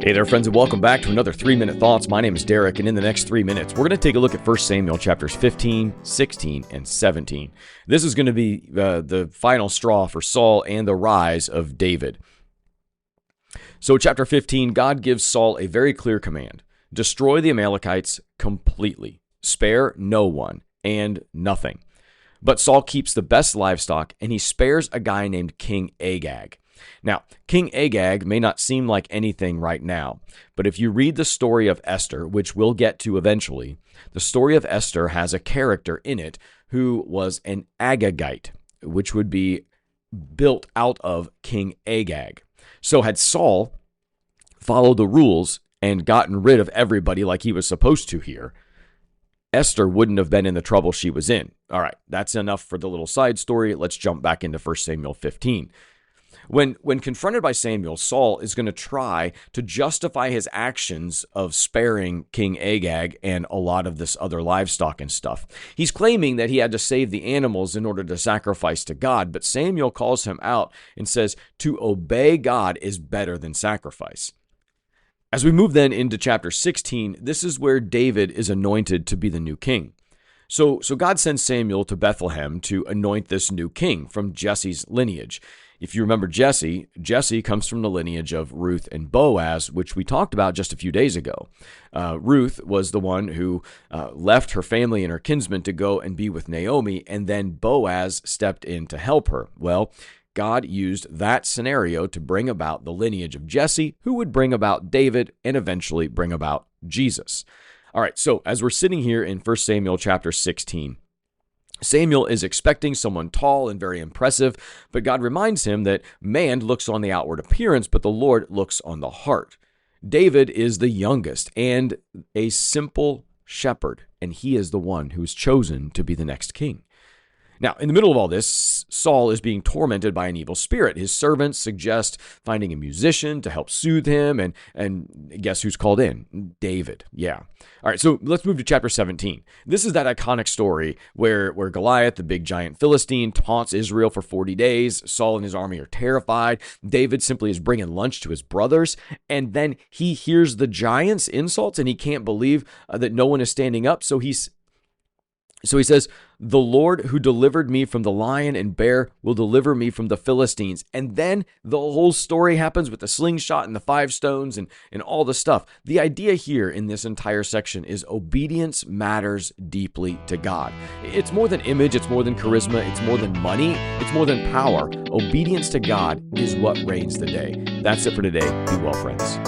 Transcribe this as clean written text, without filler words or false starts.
Hey there, friends, and welcome back to another 3-Minute Thoughts. My name is Derek, and in the next 3 minutes, we're going to take a look at 1 Samuel chapters 15, 16, and 17. This is going to be the final straw for Saul and the rise of David. So chapter 15, God gives Saul a very clear command. Destroy the Amalekites completely. Spare no one and nothing. But Saul keeps the best livestock, and he spares a guy named King Agag. Now, King Agag may not seem like anything right now, but if you read the story of Esther, which we'll get to eventually, the story of Esther has a character in it who was an Agagite, which would be built out of King Agag. So had Saul followed the rules and gotten rid of everybody like he was supposed to here, Esther wouldn't have been in the trouble she was in. All right, that's enough for the little side story. Let's jump back into 1 Samuel 15. When confronted by Samuel, Saul is going to try to justify his actions of sparing King Agag and a lot of this other livestock and stuff. He's claiming that he had to save the animals in order to sacrifice to God, but Samuel calls him out and says to obey God is better than sacrifice. As we move then into chapter 16, this is where David is anointed to be the new king. So God sends Samuel to Bethlehem to anoint this new king from Jesse's lineage. If you remember Jesse comes from the lineage of Ruth and Boaz, which we talked about just a few days ago. Ruth was the one who left her family and her kinsmen to go and be with Naomi, and then Boaz stepped in to help her. Well, God used that scenario to bring about the lineage of Jesse, who would bring about David and eventually bring about Jesus. All right, so as we're sitting here in 1 Samuel chapter 16, Samuel is expecting someone tall and very impressive, but God reminds him that man looks on the outward appearance, but the Lord looks on the heart. David is the youngest and a simple shepherd, and he is the one who is chosen to be the next king. Now, in the middle of all this, Saul is being tormented by an evil spirit. His servants suggest finding a musician to help soothe him, and guess who's called in? David. Yeah. All right, so let's move to chapter 17. This is that iconic story where Goliath, the big giant Philistine, taunts Israel for 40 days. Saul and his army are terrified. David simply is bringing lunch to his brothers, and then he hears the giant's insults, and he can't believe that no one is standing up, so he says, the Lord who delivered me from the lion and bear will deliver me from the Philistines. And then the whole story happens with the slingshot and the 5 stones and all the stuff. The idea here in this entire section is obedience matters deeply to God. It's more than image, it's more than charisma, it's more than money, it's more than power. Obedience to God is what reigns the day. That's it for today. Be well, friends.